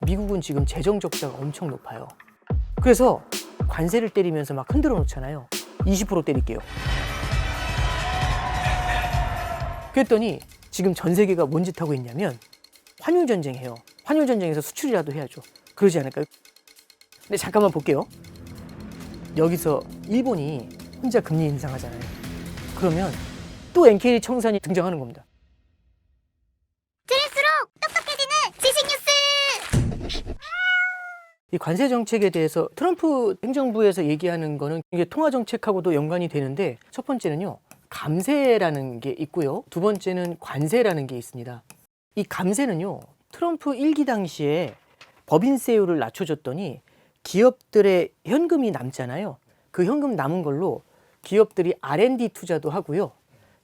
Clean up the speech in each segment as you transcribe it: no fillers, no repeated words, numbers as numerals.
미국은 지금 재정 적자가 엄청 높아요. 그래서 관세를 때리면서 막 흔들어 놓잖아요. 20% 때릴게요. 그랬더니 지금 전 세계가 뭔 짓 하고 있냐면 환율 전쟁해요. 환율 전쟁에서 수출이라도 해야죠. 그러지 않을까요? 근데 잠깐만 볼게요. 여기서 일본이 혼자 금리 인상하잖아요. 그러면 또 NK 청산이 등장하는 겁니다. 들을수록 똑똑해지는 지식 뉴스. 이 관세 정책에 대해서 트럼프 행정부에서 얘기하는 거는 이게 통화 정책하고도 연관이 되는데, 첫 번째는요, 감세라는 게 있고요. 두 번째는 관세라는 게 있습니다. 이 감세는요, 트럼프 1기 당시에 법인세율을 낮춰줬더니 기업들의 현금이 남잖아요. 그 현금 남은 걸로 기업들이 R&D 투자도 하고요,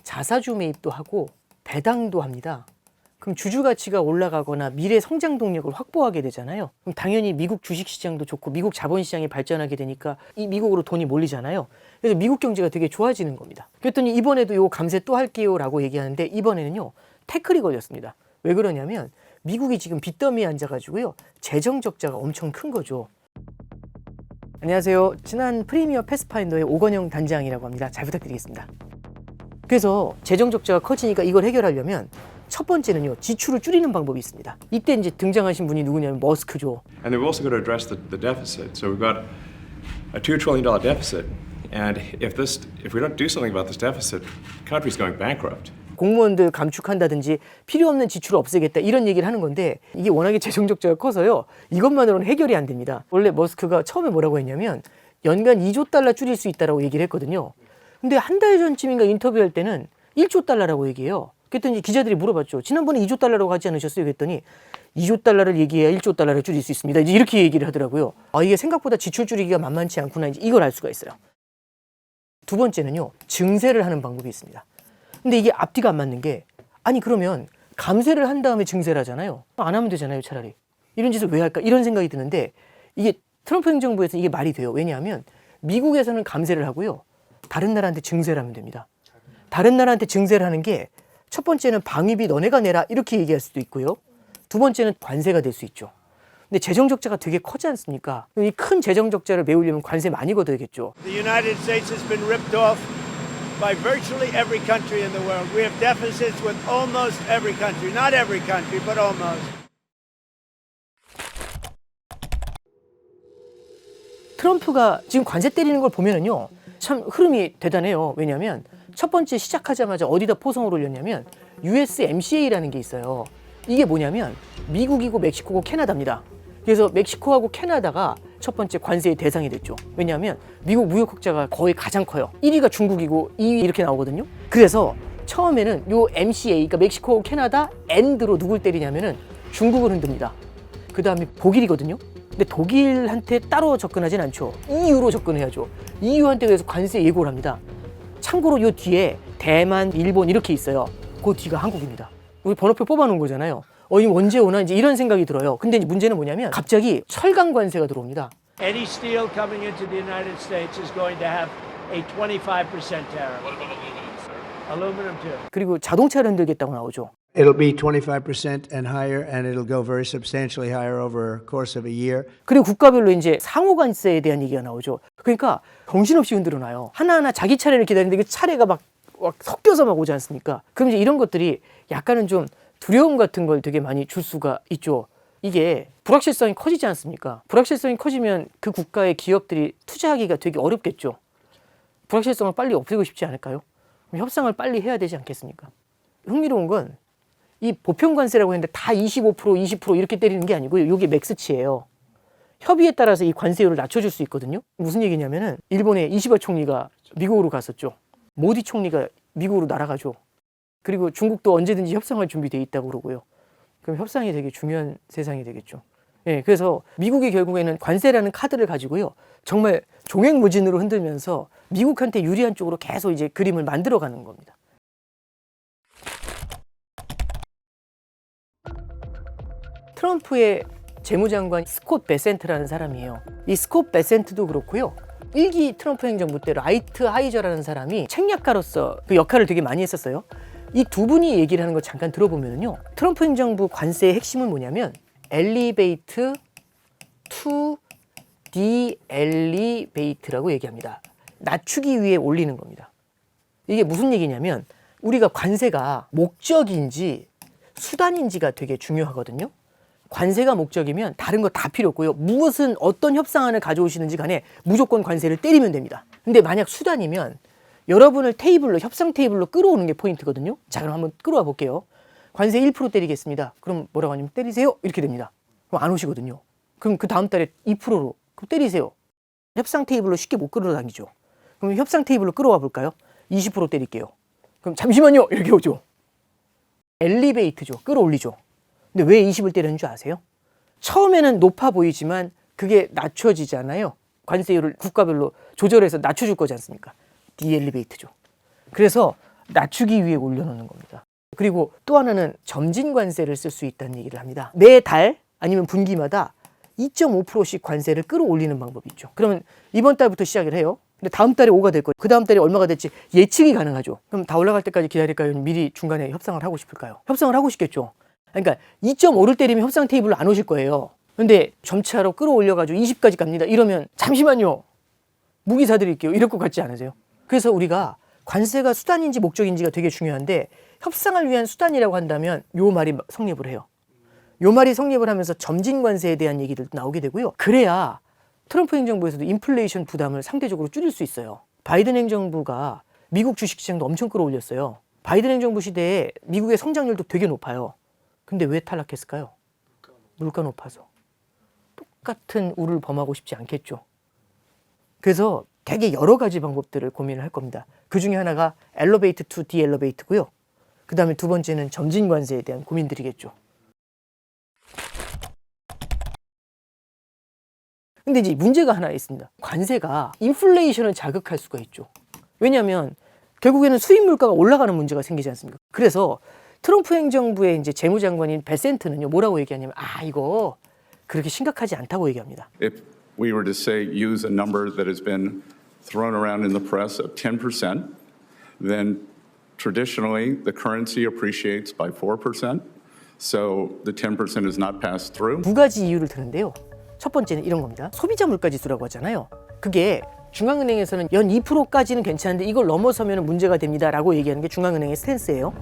자사주 매입도 하고 배당도 합니다. 그럼 주주 가치가 올라가거나 미래 성장 동력을 확보하게 되잖아요. 그럼 당연히 미국 주식 시장도 좋고 미국 자본 시장이 발전하게 되니까 이 미국으로 돈이 몰리잖아요. 그래서 미국 경제가 되게 좋아지는 겁니다. 그랬더니 이번에도 요 감세 또 할게요라고 얘기하는데, 이번에는요, 태클이 걸렸습니다. 왜 그러냐면 미국이 지금 빚더미에 앉아가지고요, 재정 적자가 엄청 큰 거죠. 안녕하세요. 친한 프리미어 패스파인더의 오건영 단장이라고 합니다. 잘 부탁드리겠습니다. 그래서 재정 적자가 커지니까 이걸 해결하려면 첫 번째는요, 지출을 줄이는 방법이 있습니다. 이때 이제 등장하신 분이 누구냐면 머스크죠. And they've also got to address the deficit. So we've got a $2 trillion deficit, and if we don't do something about this deficit, the country's going bankrupt. 공무원들 감축한다든지 필요 없는 지출을 없애겠다 이런 얘기를 하는 건데, 이게 워낙에 재정 적자가 커서요, 이것만으로는 해결이 안 됩니다. 원래 머스크가 처음에 뭐라고 했냐면 연간 2조 달러 줄일 수 있다라고 얘기를 했거든요. 근데 한 달 전쯤인가 인터뷰할 때는 1조 달러라고 얘기해요. 그랬더니 기자들이 물어봤죠. 지난번에 2조 달러라고 하지 않으셨어요? 그랬더니 2조 달러를 얘기해야 1조 달러를 줄일 수 있습니다. 이제 이렇게 얘기를 하더라고요. 이게 생각보다 지출 줄이기가 만만치 않구나, 이제 이걸 알 수가 있어요. 두 번째는요, 증세를 하는 방법이 있습니다. 근데 이게 앞뒤가 안 맞는 게, 아니 그러면 감세를 한 다음에 증세를 하잖아요. 안 하면 되잖아요, 차라리. 이런 짓을 왜 할까? 이런 생각이 드는데, 이게 트럼프 행정부에서는 이게 말이 돼요. 왜냐하면 미국에서는 감세를 하고요, 다른 나라한테 증세를 하면 됩니다. 다른 나라한테 증세를 하는 게, 첫 번째는 방위비 너네가 내라 이렇게 얘기할 수도 있고요, 두 번째는 관세가 될 수 있죠. 근데 재정 적자가 되게 커지 않습니까? 이 큰 재정 적자를 메우려면 관세 많이 걷어야겠죠. The United States has been ripped off by virtually every country in the world. We have deficits with almost every country. Not every country, but almost. 트럼프가 지금 관세 때리는 걸 보면은요, 참 흐름이 대단해요. 왜냐하면 첫 번째 시작하자마자 어디다 포성을 올렸냐면 USMCA라는 게 있어요. 이게 뭐냐면 미국이고 멕시코고 캐나다입니다. 그래서 멕시코하고 캐나다가 첫 번째 관세의 대상이 됐죠. 왜냐하면 미국 무역 흑자가 거의 가장 커요. 1위가 중국이고 2위 이렇게 나오거든요. 그래서 처음에는 요 MCA, 그러니까 멕시코, 캐나다, 엔드로 누굴 때리냐면은 중국을 흔듭니다. 그 다음에 독일이거든요. 근데 독일한테 따로 접근하진 않죠. EU로 접근해야죠. EU한테 그래서 관세 예고를 합니다. 참고로 요 뒤에 대만, 일본 이렇게 있어요. 그 뒤가 한국입니다. 우리 번호표 뽑아놓은 거잖아요. 이거 언제 오나 이제 이런 생각이 들어요. 근데 이제 문제는 뭐냐면 갑자기 철강 관세가 들어옵니다. Any steel coming into the United States is going to have a 25% tariff. What about aluminum, sir? Aluminum too. 그리고 자동차를 흔들겠다고 나오죠. It'll be 25% and higher, and it'll go very substantially higher over a course of a year. 그리고 국가별로 이제 상호 관세에 대한 얘기가 나오죠. 그러니까 정신없이 흔들어 놔요. 하나하나 자기 차례를 기다리는데 그 차례가 막 섞여서 막 오지 않습니까? 그럼 이제 이런 것들이 약간은 좀 두려움 같은 걸 되게 많이 줄 수가 있죠. 이게 불확실성이 커지지 않습니까? 불확실성이 커지면 그 국가의 기업들이 투자하기가 되게 어렵겠죠. 불확실성을 빨리 없애고 싶지 않을까요? 협상을 빨리 해야 되지 않겠습니까? 흥미로운 건 이 보편관세라고 했는데 다 25%, 20% 이렇게 때리는 게 아니고요. 이게 맥스치예요. 협의에 따라서 이 관세율을 낮춰줄 수 있거든요. 무슨 얘기냐면은 일본의 이시바 총리가 미국으로 갔었죠. 모디 총리가 미국으로 날아가죠. 그리고 중국도 언제든지 협상할 준비돼 있다고 그러고요. 그럼 협상이 되게 중요한 세상이 되겠죠. 예, 그래서 미국이 결국에는 관세라는 카드를 가지고요, 정말 종횡무진으로 흔들면서 미국한테 유리한 쪽으로 계속 이제 그림을 만들어가는 겁니다. 트럼프의 재무장관 스콧 베센트라는 사람이에요. 이 스콧 베센트도 그렇고요, 1기 트럼프 행정부 때 라이트 하이저라는 사람이 책략가로서 그 역할을 되게 많이 했었어요. 이 두 분이 얘기를 하는 거 잠깐 들어보면요, 트럼프 행정부 관세의 핵심은 뭐냐면 엘리베이트 투 디엘리베이트라고 얘기합니다. 낮추기 위해 올리는 겁니다. 이게 무슨 얘기냐면 우리가 관세가 목적인지 수단인지가 되게 중요하거든요. 관세가 목적이면 다른 거 다 필요 없고요. 무엇은 어떤 협상안을 가져오시는지 간에 무조건 관세를 때리면 됩니다. 근데 만약 수단이면 여러분을 테이블로 협상 테이블로 끌어오는 게 포인트거든요. 자, 그럼 한번 끌어와 볼게요. 관세 1% 때리겠습니다. 그럼 뭐라고 하냐면 때리세요. 이렇게 됩니다. 그럼 안 오시거든요. 그럼 그 다음 달에 2%로 그럼 때리세요. 협상 테이블로 쉽게 못 끌어다니죠. 그럼 협상 테이블로 끌어와 볼까요? 20% 때릴게요. 그럼 잠시만요. 이렇게 오죠. 엘리베이트죠. 끌어올리죠. 근데 왜 20을 때리는 줄 아세요? 처음에는 높아 보이지만 그게 낮춰지잖아요. 관세율을 국가별로 조절해서 낮춰줄 거지 않습니까? 디엘리베이트죠. 그래서 낮추기 위해 올려놓는 겁니다. 그리고 또 하나는 점진 관세를 쓸 수 있다는 얘기를 합니다. 매달 아니면 분기마다 2.5%씩 관세를 끌어올리는 방법이 있죠. 그러면 이번 달부터 시작을 해요. 근데 다음 달에 5가 될 거예요. 그 다음 달에 얼마가 될지 예측이 가능하죠. 그럼 다 올라갈 때까지 기다릴까요? 미리 중간에 협상을 하고 싶을까요? 협상을 하고 싶겠죠. 그러니까 2.5를 때리면 협상 테이블로 안 오실 거예요. 근데 점차로 끌어올려가지고 20까지 갑니다. 이러면 잠시만요. 무기 사드릴게요. 이럴 것 같지 않으세요? 그래서 우리가 관세가 수단인지 목적인지가 되게 중요한데 협상을 위한 수단이라고 한다면 요 말이 성립을 해요. 요 말이 성립을 하면서 점진 관세에 대한 얘기들도 나오게 되고요. 그래야 트럼프 행정부에서도 인플레이션 부담을 상대적으로 줄일 수 있어요. 바이든 행정부가 미국 주식시장도 엄청 끌어올렸어요. 바이든 행정부 시대에 미국의 성장률도 되게 높아요. 근데 왜 탈락했을까요? 물가 높아서. 똑같은 우를 범하고 싶지 않겠죠. 그래서 되게 여러 가지 방법들을 고민을 할 겁니다. 그 중에 하나가 엘리베이트 투 디엘리베이트고요. 그 다음에 두 번째는 점진 관세에 대한 고민들이겠죠. 근데 이제 문제가 하나 있습니다. 관세가 인플레이션을 자극할 수가 있죠. 왜냐하면 결국에는 수입 물가가 올라가는 문제가 생기지 않습니까? 그래서 트럼프 행정부의 이제 재무장관인 베센트는요, 뭐라고 얘기하냐면, 이거 그렇게 심각하지 않다고 얘기합니다. If we were to say use a number that has been thrown around in the press of 10%, then traditionally the currency appreciates by 4%. So the 10% is not passed through. 두 가지 이유를 드는데요. 첫 번째는 이런 겁니다. 소비자 물가 지수라고 하잖아요. 그게 중앙은행에서는 연 2%까지는 괜찮은데 이걸 넘어서면 문제가 됩니다라고 얘기하는 게 중앙은행의 스탠스예요.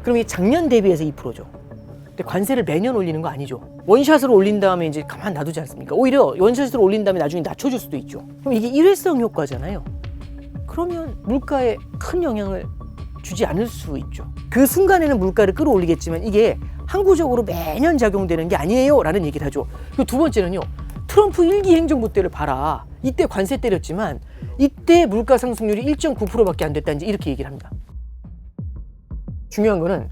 그럼 이게 작년 대비해서 2%죠. 근데 관세를 매년 올리는 거 아니죠. 원샷으로 올린 다음에 이제 가만 놔두지 않습니까? 오히려 원샷으로 올린 다음에 나중에 낮춰줄 수도 있죠. 그럼 이게 일회성 효과잖아요. 그러면 물가에 큰 영향을 주지 않을 수 있죠. 그 순간에는 물가를 끌어올리겠지만 이게 항구적으로 매년 작용되는 게 아니에요 라는 얘기를 하죠. 그리고 두 번째는요. 트럼프 1기 행정부 때를 봐라. 이때 관세 때렸지만 이때 물가 상승률이 1.9%밖에 안 됐다 이제 이렇게 얘기를 합니다. 중요한 거는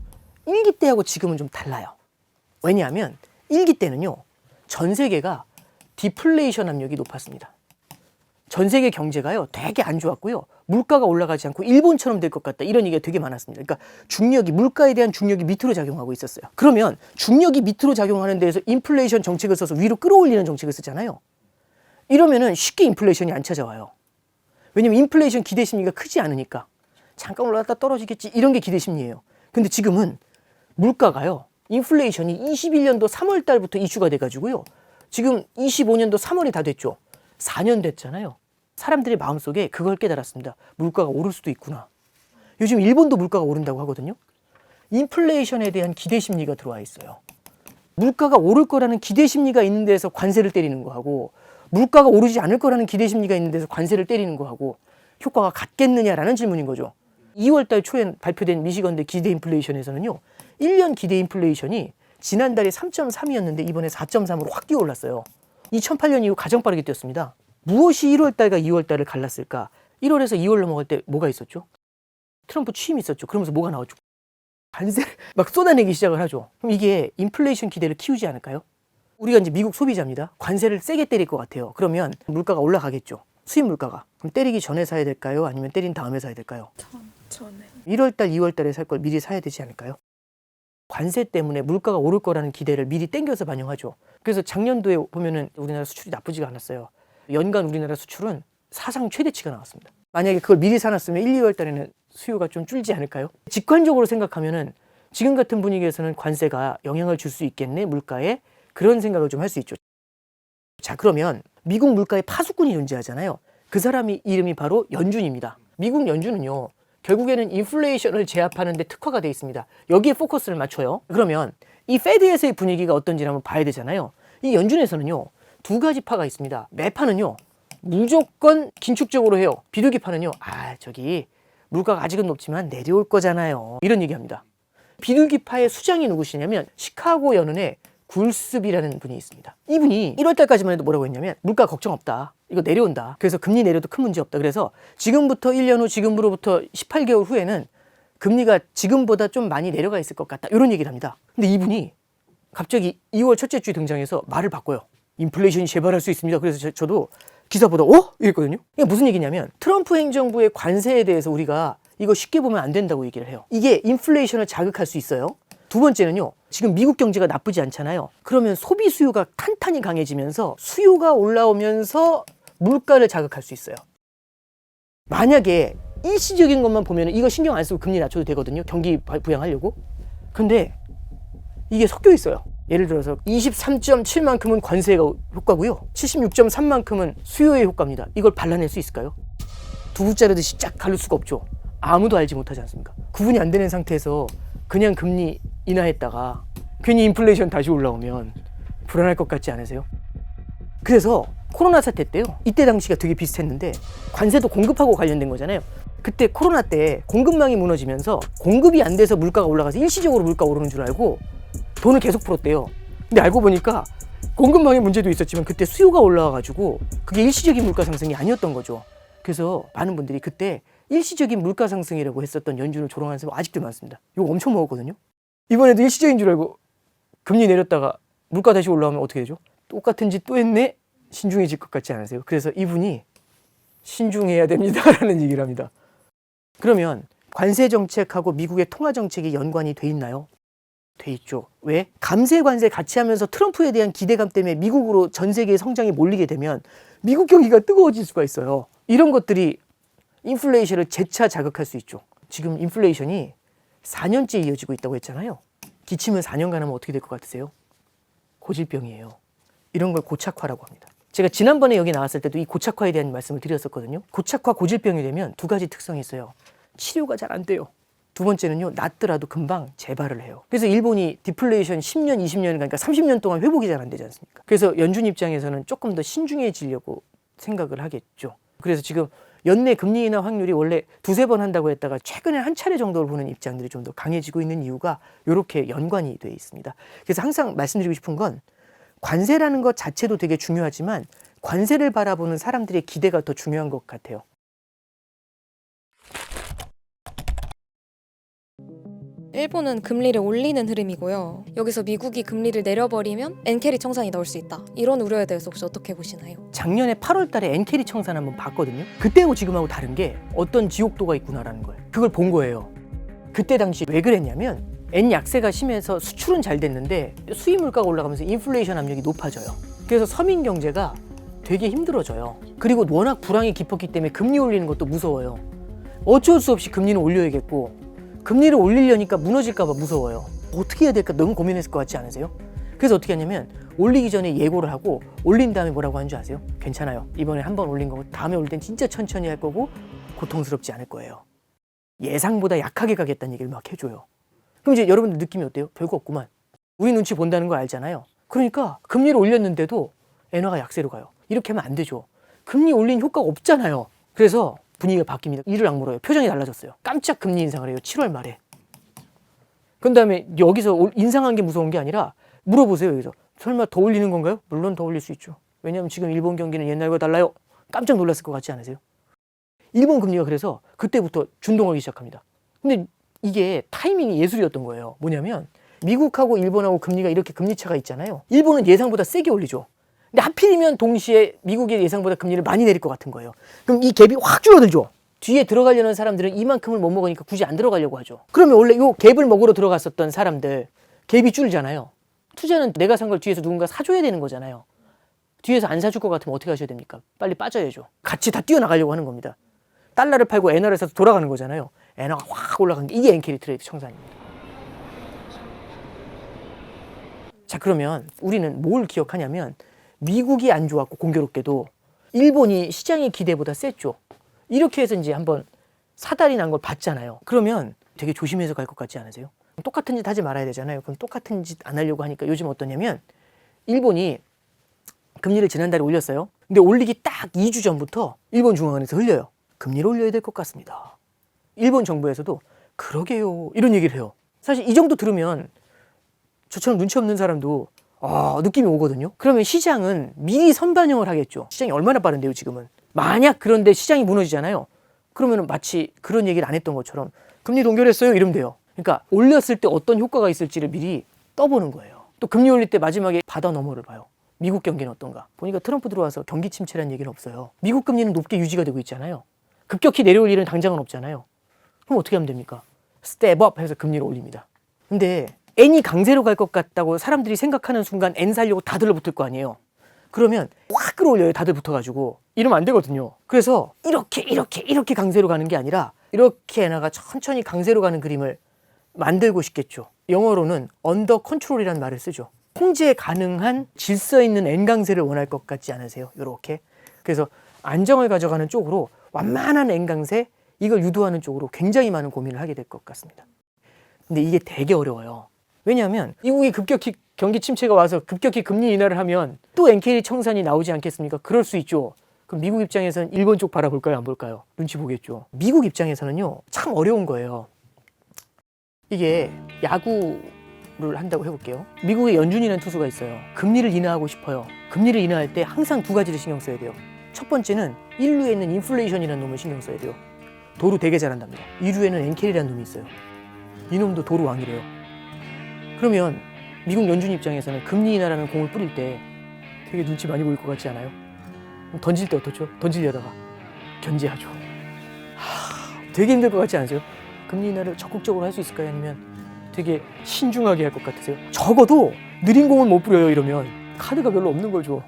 1기 때하고 지금은 좀 달라요. 왜냐하면 1기 때는요. 전 세계가 디플레이션 압력이 높았습니다. 전 세계 경제가요. 되게 안 좋았고요. 물가가 올라가지 않고 일본처럼 될 것 같다. 이런 얘기가 되게 많았습니다. 그러니까 중력이 물가에 대한 중력이 밑으로 작용하고 있었어요. 그러면 중력이 밑으로 작용하는 데에서 인플레이션 정책을 써서 위로 끌어올리는 정책을 쓰잖아요. 이러면은 쉽게 인플레이션이 안 찾아와요. 왜냐면 인플레이션 기대 심리가 크지 않으니까. 잠깐 올라갔다 떨어지겠지. 이런 게 기대 심리예요. 근데 지금은 물가가요. 인플레이션이 21년도 3월 달부터 이슈가 돼가지고요. 지금 25년도 3월이 다 됐죠. 4년 됐잖아요. 사람들의 마음속에 그걸 깨달았습니다. 물가가 오를 수도 있구나. 요즘 일본도 물가가 오른다고 하거든요. 인플레이션에 대한 기대 심리가 들어와 있어요. 물가가 오를 거라는 기대 심리가 있는 데서 관세를 때리는 거하고 물가가 오르지 않을 거라는 기대 심리가 있는 데서 관세를 때리는 거하고 효과가 같겠느냐라는 질문인 거죠. 2월 달 초에 발표된 미시건대 기대 인플레이션에서는요. 1년 기대 인플레이션이 지난달에 3.3이었는데 이번에 4.3으로 확 뛰어올랐어요. 2008년 이후 가장 빠르게 뛰었습니다. 무엇이 1월 달과 2월 달을 갈랐을까? 1월에서 2월 넘어갈 때 뭐가 있었죠? 트럼프 취임이 있었죠. 그러면서 뭐가 나왔죠? 관세를 막 쏟아내기 시작을 하죠. 그럼 이게 인플레이션 기대를 키우지 않을까요? 우리가 이제 미국 소비자입니다. 관세를 세게 때릴 것 같아요. 그러면 물가가 올라가겠죠. 수입 물가가. 그럼 때리기 전에 사야 될까요? 아니면 때린 다음에 사야 될까요? 전에. 1월 달, 2월 달에 살 걸 미리 사야 되지 않을까요? 관세 때문에 물가가 오를 거라는 기대를 미리 땡겨서 반영하죠. 그래서 작년도에 보면은 우리나라 수출이 나쁘지가 않았어요. 연간 우리나라 수출은 사상 최대치가 나왔습니다. 만약에 그걸 미리 사놨으면 1, 2월 달에는 수요가 좀 줄지 않을까요? 직관적으로 생각하면은 지금 같은 분위기에서는 관세가 영향을 줄 수 있겠네, 물가에. 그런 생각을 좀 할 수 있죠. 자, 그러면 미국 물가에 파수꾼이 존재하잖아요. 그 사람이 이름이 바로 연준입니다. 미국 연준은요, 결국에는 인플레이션을 제압하는 데 특화가 되어 있습니다. 여기에 포커스를 맞춰요. 그러면 이 페드에서의 분위기가 어떤지 한번 봐야 되잖아요. 이 연준에서는요, 두 가지 파가 있습니다. 매파는요, 무조건 긴축적으로 해요. 비둘기파는요, 저기 물가가 아직은 높지만 내려올 거잖아요. 이런 얘기합니다. 비둘기파의 수장이 누구시냐면 시카고 연은의 굴습이라는 분이 있습니다. 이분이 1월 달까지만 해도 뭐라고 했냐면 물가 걱정 없다. 이거 내려온다. 그래서 금리 내려도 큰 문제 없다. 그래서 지금부터 1년 후, 지금으로부터 18개월 후에는 금리가 지금보다 좀 많이 내려가 있을 것 같다. 이런 얘기를 합니다. 근데 이분이 갑자기 2월 첫째 주에 등장해서 말을 바꿔요. 인플레이션이 재발할 수 있습니다. 그래서 저도 기사 보다 이랬거든요. 이게 무슨 얘기냐면 트럼프 행정부의 관세에 대해서 우리가 이거 쉽게 보면 안 된다고 얘기를 해요. 이게 인플레이션을 자극할 수 있어요. 두 번째는요, 지금 미국 경제가 나쁘지 않잖아요. 그러면 소비 수요가 탄탄히 강해지면서 수요가 올라오면서 물가를 자극할 수 있어요. 만약에 일시적인 것만 보면 이거 신경 안 쓰고 금리 낮춰도 되거든요. 경기 부양하려고. 근데 이게 섞여 있어요. 예를 들어서 23.7만큼은 관세가 효과고요. 76.3만큼은 수요의 효과입니다. 이걸 발라낼 수 있을까요? 두부 자르듯이 쫙 가릴 수가 없죠. 아무도 알지 못하지 않습니까? 구분이 안 되는 상태에서 그냥 금리 인하했다가 괜히 인플레이션 다시 올라오면 불안할 것 같지 않으세요? 그래서 코로나 사태 때요, 이때 당시가 되게 비슷했는데 관세도 공급하고 관련된 거잖아요. 그때 코로나 때 공급망이 무너지면서 공급이 안 돼서 물가가 올라가서 일시적으로 물가 오르는 줄 알고 돈을 계속 풀었대요. 근데 알고 보니까 공급망의 문제도 있었지만 그때 수요가 올라와가지고 그게 일시적인 물가 상승이 아니었던 거죠. 그래서 많은 분들이 그때 일시적인 물가 상승이라고 했었던 연준을 조롱하는 사람 아직도 많습니다. 이거 엄청 먹었거든요. 이번에도 일시적인 줄 알고 금리 내렸다가 물가 다시 올라오면 어떻게 되죠? 똑같은 짓 또 했네? 신중해질 것 같지 않으세요? 그래서 이분이 신중해야 됩니다라는 얘기를 합니다. 그러면 관세 정책하고 미국의 통화 정책이 연관이 돼 있나요? 돼 있죠. 왜? 감세 관세 같이 하면서 트럼프에 대한 기대감 때문에 미국으로 전 세계의 성장이 몰리게 되면 미국 경기가 뜨거워질 수가 있어요. 이런 것들이 인플레이션을 재차 자극할 수 있죠. 지금 인플레이션이 4년째 이어지고 있다고 했잖아요. 기침을 4년간 하면 어떻게 될 것 같으세요? 고질병이에요. 이런 걸 고착화라고 합니다. 제가 지난번에 여기 나왔을 때도 이 고착화에 대한 말씀을 드렸었거든요. 고착화, 고질병이 되면 두 가지 특성이 있어요. 치료가 잘 안 돼요. 두 번째는요, 낫더라도 금방 재발을 해요. 그래서 일본이 디플레이션 10년, 20년, 그러니까 30년 동안 회복이 잘 안 되지 않습니까? 그래서 연준 입장에서는 조금 더 신중해지려고 생각을 하겠죠. 그래서 지금 연내 금리 인하 확률이 원래 두세 번 한다고 했다가 최근에 한 차례 정도를 보는 입장들이 좀 더 강해지고 있는 이유가 이렇게 연관이 되어 있습니다. 그래서 항상 말씀드리고 싶은 건 관세라는 것 자체도 되게 중요하지만 관세를 바라보는 사람들의 기대가 더 중요한 것 같아요. 일본은 금리를 올리는 흐름이고요. 여기서 미국이 금리를 내려버리면 엔캐리 청산이 나올 수 있다. 이런 우려에 대해서 혹시 어떻게 보시나요? 작년에 8월 달에 엔캐리 청산 한번 봤거든요. 그때하고 지금하고 다른 게 어떤 지옥도가 있구나라는 거예요. 그걸 본 거예요. 그때 당시 왜 그랬냐면 엔 약세가 심해서 수출은 잘 됐는데 수입 물가가 올라가면서 인플레이션 압력이 높아져요. 그래서 서민 경제가 되게 힘들어져요. 그리고 워낙 불황이 깊었기 때문에 금리 올리는 것도 무서워요. 어쩔 수 없이 금리는 올려야겠고 금리를 올리려니까 무너질까 봐 무서워요. 어떻게 해야 될까 너무 고민했을 것 같지 않으세요? 그래서 어떻게 하냐면 올리기 전에 예고를 하고 올린 다음에 뭐라고 하는 줄 아세요? 괜찮아요. 이번에 한 번 올린 거고 다음에 올릴 땐 진짜 천천히 할 거고 고통스럽지 않을 거예요. 예상보다 약하게 가겠다는 얘기를 막 해줘요. 그럼 이제 여러분들 느낌이 어때요? 별거 없구만. 우리 눈치 본다는 거 알잖아요. 그러니까 금리를 올렸는데도 엔화가 약세로 가요. 이렇게 하면 안 되죠. 금리 올린 효과가 없잖아요. 그래서 분위기가 바뀝니다. 이를 악물어요. 표정이 달라졌어요. 깜짝 금리 인상을 해요. 7월 말에. 그 다음에 여기서 인상한 게 무서운 게 아니라 물어보세요. 여기서. 설마 더 올리는 건가요? 물론 더 올릴 수 있죠. 왜냐하면 지금 일본 경기는 옛날과 달라요. 깜짝 놀랐을 것 같지 않으세요? 일본 금리가 그래서 그때부터 준동하기 시작합니다. 근데 이게 타이밍이 예술이었던 거예요. 뭐냐면 미국하고 일본하고 금리가 이렇게 금리 차가 있잖아요. 일본은 예상보다 세게 올리죠. 근데 하필이면 동시에 미국의 예상보다 금리를 많이 내릴 것 같은 거예요. 그럼 이 갭이 확 줄어들죠. 뒤에 들어가려는 사람들은 이만큼을 못 먹으니까 굳이 안 들어가려고 하죠. 그러면 원래 이 갭을 먹으러 들어갔었던 사람들 갭이 줄잖아요. 투자는 내가 산 걸 뒤에서 누군가 사줘야 되는 거잖아요. 뒤에서 안 사줄 것 같으면 어떻게 하셔야 됩니까? 빨리 빠져야죠. 같이 다 뛰어나가려고 하는 겁니다. 달러를 팔고 엔화를 사서 돌아가는 거잖아요. 엔화가 확 올라간 게 이게 엔캐리 트레이드 청산입니다. 자, 그러면 우리는 뭘 기억하냐면 미국이 안 좋았고 공교롭게도 일본이 시장의 기대보다 셌죠. 이렇게 해서 이제 한번 사달이 난 걸 봤잖아요. 그러면 되게 조심해서 갈 것 같지 않으세요? 똑같은 짓 하지 말아야 되잖아요. 그럼 똑같은 짓 안 하려고 하니까 요즘 어떠냐면 일본이 금리를 지난달에 올렸어요. 근데 올리기 딱 2주 전부터 일본 중앙은행에서 흘려요. 금리를 올려야 될 것 같습니다. 일본 정부에서도 그러게요 이런 얘기를 해요. 사실 이 정도 들으면 저처럼 눈치 없는 사람도 느낌이 오거든요. 그러면 시장은 미리 선반영을 하겠죠. 시장이 얼마나 빠른데요 지금은. 만약 그런데 시장이 무너지잖아요. 그러면 마치 그런 얘기를 안 했던 것처럼 금리 동결했어요 이러면 돼요. 그러니까 올렸을 때 어떤 효과가 있을지를 미리 떠보는 거예요. 또 금리 올릴 때 마지막에 바다 너머를 봐요. 미국 경기는 어떤가. 보니까 트럼프 들어와서 경기 침체라는 얘기는 없어요. 미국 금리는 높게 유지가 되고 있잖아요. 급격히 내려올 일은 당장은 없잖아요. 그럼 어떻게 하면 됩니까? 스텝업 해서 금리를 올립니다. 근데 N이 강세로 갈 것 같다고 사람들이 생각하는 순간 N 살려고 다들 붙을 거 아니에요. 그러면 확 끌어올려요. 다들 붙어가지고. 이러면 안 되거든요. 그래서 이렇게 강세로 가는 게 아니라 이렇게 N화가 천천히 강세로 가는 그림을 만들고 싶겠죠. 영어로는 언더 컨트롤이라는 말을 쓰죠. 통제 가능한 질서 있는 N 강세를 원할 것 같지 않으세요? 이렇게. 그래서 안정을 가져가는 쪽으로 완만한 N 강세 이걸 유도하는 쪽으로 굉장히 많은 고민을 하게 될 것 같습니다. 근데 이게 되게 어려워요. 왜냐하면 미국이 급격히 경기 침체가 와서 급격히 금리 인하를 하면 또 NK 청산이 나오지 않겠습니까? 그럴 수 있죠. 그럼 미국 입장에서는 일본 쪽 바라볼까요? 안 볼까요? 눈치 보겠죠. 미국 입장에서는요. 참 어려운 거예요. 이게 야구를 한다고 해볼게요. 미국의 연준이라는 투수가 있어요. 금리를 인하하고 싶어요. 금리를 인하할 때 항상 두 가지를 신경 써야 돼요. 첫 번째는 1루에 있는 인플레이션이라는 놈을 신경 써야 돼요. 도루 되게 잘한답니다. 2루에는 엔켈이라는 놈이 있어요. 이놈도 도루 왕이래요. 그러면 미국 연준 입장에서는 금리 인하라는 공을 뿌릴 때 되게 눈치 많이 보일 것 같지 않아요? 던질 때 어떻죠? 던지려다가 견제하죠. 되게 힘들 것 같지 않으세요? 금리 인하를 적극적으로 할 수 있을까요? 아니면 되게 신중하게 할 것 같으세요? 적어도 느린 공은 못 뿌려요 이러면 카드가 별로 없는 거죠.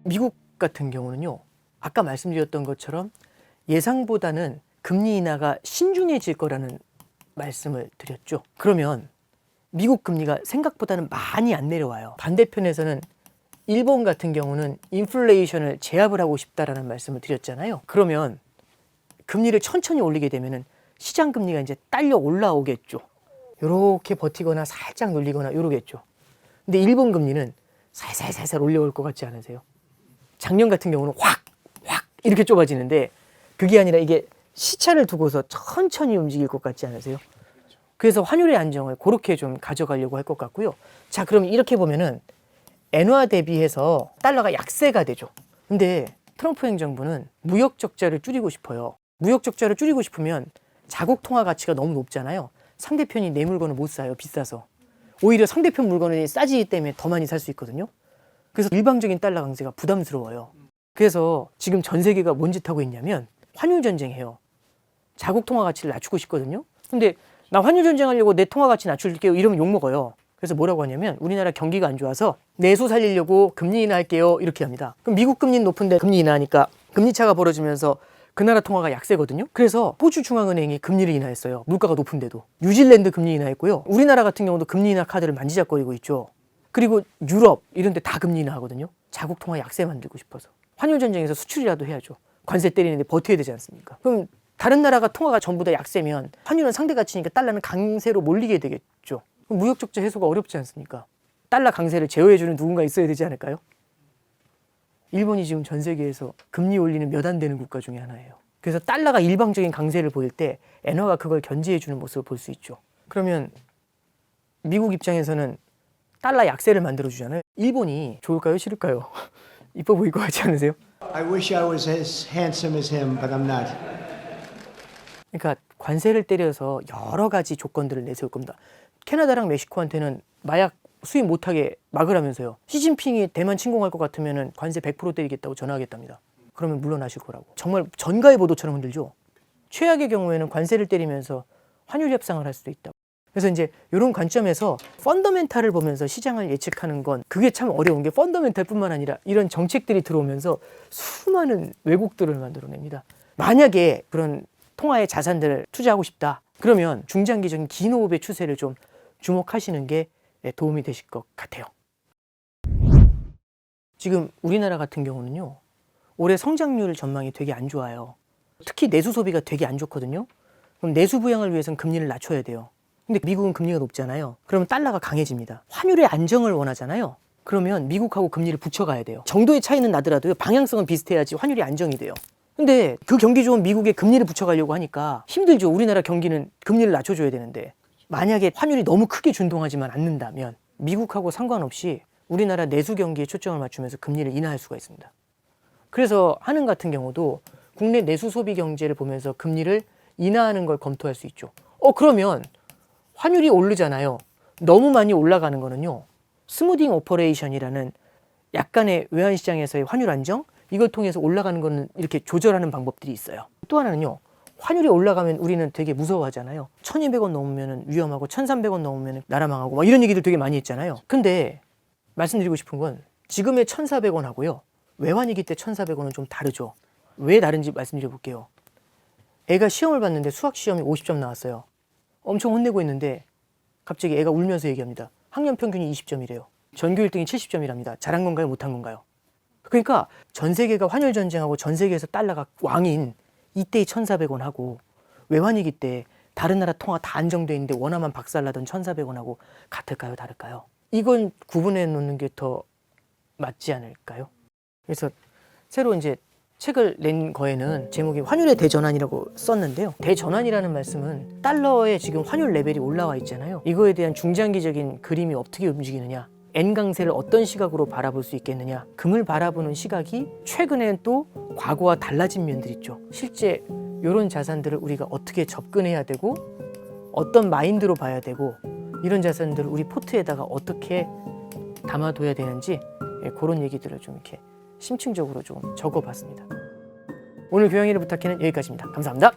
미국 같은 경우는요. 아까 말씀드렸던 것처럼 예상보다는 금리 인하가 신중해질 거라는 말씀을 드렸죠. 그러면 미국 금리가 생각보다는 많이 안 내려와요. 반대편에서는 일본 같은 경우는 인플레이션을 제압을 하고 싶다라는 말씀을 드렸잖아요. 그러면 금리를 천천히 올리게 되면은 시장 금리가 이제 딸려 올라오겠죠. 요렇게 버티거나 살짝 눌리거나 요러겠죠. 근데 일본 금리는 살살 올려올 것 같지 않으세요? 작년 같은 경우는 확 이렇게 좁아지는데 그게 아니라 이게 시차를 두고서 천천히 움직일 것 같지 않으세요? 그래서 환율의 안정을 그렇게 좀 가져가려고 할 것 같고요. 자, 그럼 이렇게 보면은 엔화 대비해서 달러가 약세가 되죠. 근데 트럼프 행정부는 무역 적자를 줄이고 싶어요. 무역 적자를 줄이고 싶으면 자국 통화 가치가 너무 높잖아요. 상대편이 내 물건을 못 사요. 비싸서. 오히려 상대편 물건이 싸지기 때문에 더 많이 살 수 있거든요. 그래서 일방적인 달러 강세가 부담스러워요. 그래서 지금 전 세계가 뭔 짓 하고 있냐면 환율 전쟁해요. 자국 통화 가치를 낮추고 싶거든요. 근데 나 환율 전쟁하려고 내 통화 가치 낮출게요. 이러면 욕먹어요. 그래서 뭐라고 하냐면 우리나라 경기가 안 좋아서 내수 살리려고 금리 인하할게요. 이렇게 합니다. 그럼 미국 금리는 높은데 금리 인하하니까 금리 차가 벌어지면서 그 나라 통화가 약세거든요. 그래서 호주 중앙은행이 금리를 인하했어요. 물가가 높은데도. 뉴질랜드 금리 인하했고요. 우리나라 같은 경우도 금리 인하 카드를 만지작거리고 있죠. 그리고 유럽 이런 데 다 금리 인하하거든요. 자국 통화 약세 만들고 싶어서. 환율 전쟁에서 수출이라도 해야죠. 관세 때리는데 버텨야 되지 않습니까? 그럼 다른 나라가 통화가 전부 다 약세면 환율은 상대 가치니까 달러는 강세로 몰리게 되겠죠. 그럼 무역 적자 해소가 어렵지 않습니까? 달러 강세를 제어해주는 누군가 있어야 되지 않을까요? 일본이 지금 전 세계에서 금리 올리는 몇 안 되는 국가 중에 하나예요. 그래서 달러가 일방적인 강세를 보일 때 엔화가 그걸 견제해주는 모습을 볼 수 있죠. 그러면 미국 입장에서는 달러 약세를 만들어주잖아요. 일본이 좋을까요? 싫을까요? 이뻐 보일 것 같지 않으세요? I wish I was as handsome as him, but I'm not. 그러니까 관세를 때려서 여러 가지 조건들을 내세울 겁니다. 캐나다랑 멕시코한테는 마약 수입 못하게 막으라면서요. 시진핑이 대만 침공할 것 같으면 관세 100% 때리겠다고 전화하겠답니다. 그러면 물러나실 거라고. 정말 전가의 보도처럼 흔들죠. 최악의 경우에는 관세를 때리면서 환율 협상을 할 수도 있다고. 그래서 이제 이런 관점에서 펀더멘탈을 보면서 시장을 예측하는 건 그게 참 어려운 게 펀더멘탈뿐만 아니라 이런 정책들이 들어오면서 수많은 왜곡들을 만들어냅니다. 만약에 그런 통화의 자산들을 투자하고 싶다. 그러면 중장기적인 긴 호흡의 추세를 좀 주목하시는 게 도움이 되실 것 같아요. 지금 우리나라 같은 경우는요, 올해 성장률 전망이 되게 안 좋아요. 특히 내수 소비가 되게 안 좋거든요. 그럼 내수 부양을 위해서는 금리를 낮춰야 돼요. 근데 미국은 금리가 높잖아요. 그러면 달러가 강해집니다. 환율의 안정을 원하잖아요. 그러면 미국하고 금리를 붙여가야 돼요. 정도의 차이는 나더라도요, 방향성은 비슷해야지 환율이 안정이 돼요. 근데 그 경기 좋은 미국에 금리를 붙여가려고 하니까 힘들죠. 우리나라 경기는 금리를 낮춰줘야 되는데, 만약에 환율이 너무 크게 준동하지만 않는다면 미국하고 상관없이 우리나라 내수 경기에 초점을 맞추면서 금리를 인하할 수가 있습니다. 그래서 한은 같은 경우도 국내 내수 소비 경제를 보면서 금리를 인하하는 걸 검토할 수 있죠. 그러면 환율이 오르잖아요. 너무 많이 올라가는 거는요, 스무딩 오퍼레이션이라는 약간의 외환시장에서의 환율 안정, 이걸 통해서 올라가는 거는 이렇게 조절하는 방법들이 있어요. 또 하나는요, 환율이 올라가면 우리는 되게 무서워하잖아요. 1200원 넘으면 위험하고 1300원 넘으면 나라 망하고 막 이런 얘기들 되게 많이 했잖아요. 근데 말씀드리고 싶은 건 지금의 1400원 하고요, 외환위기 때 1400원은 좀 다르죠. 왜 다른지 말씀드려 볼게요. 애가 시험을 봤는데 수학 시험이 50점 나왔어요. 엄청 혼내고 있는데 갑자기 애가 울면서 얘기합니다. 학년 평균이 20점이래요. 전교 1등이 70점이랍니다. 잘한 건가요? 못한 건가요? 그러니까 전 세계가 환율 전쟁하고 전 세계에서 달러가 왕인 이때의 1400원 하고 외환위기 때 다른 나라 통화 다 안정돼 있는데 원화만 박살나던 1400원하고 같을까요? 다를까요? 이건 구분해 놓는 게 더 맞지 않을까요? 그래서 새로 이제 책을 낸 거에는 제목이 환율의 대전환이라고 썼는데요. 대전환이라는 말씀은 달러의 지금 환율 레벨이 올라와 있잖아요. 이거에 대한 중장기적인 그림이 어떻게 움직이느냐, N강세를 어떤 시각으로 바라볼 수 있겠느냐, 금을 바라보는 시각이 최근엔 또 과거와 달라진 면들이 있죠. 실제 이런 자산들을 우리가 어떻게 접근해야 되고 어떤 마인드로 봐야 되고 이런 자산들을 우리 포트에다가 어떻게 담아둬야 되는지 그런 얘기들을 좀 이렇게 심층적으로 좀 적어봤습니다. 오늘 교양이를 부탁해는 여기까지입니다. 감사합니다.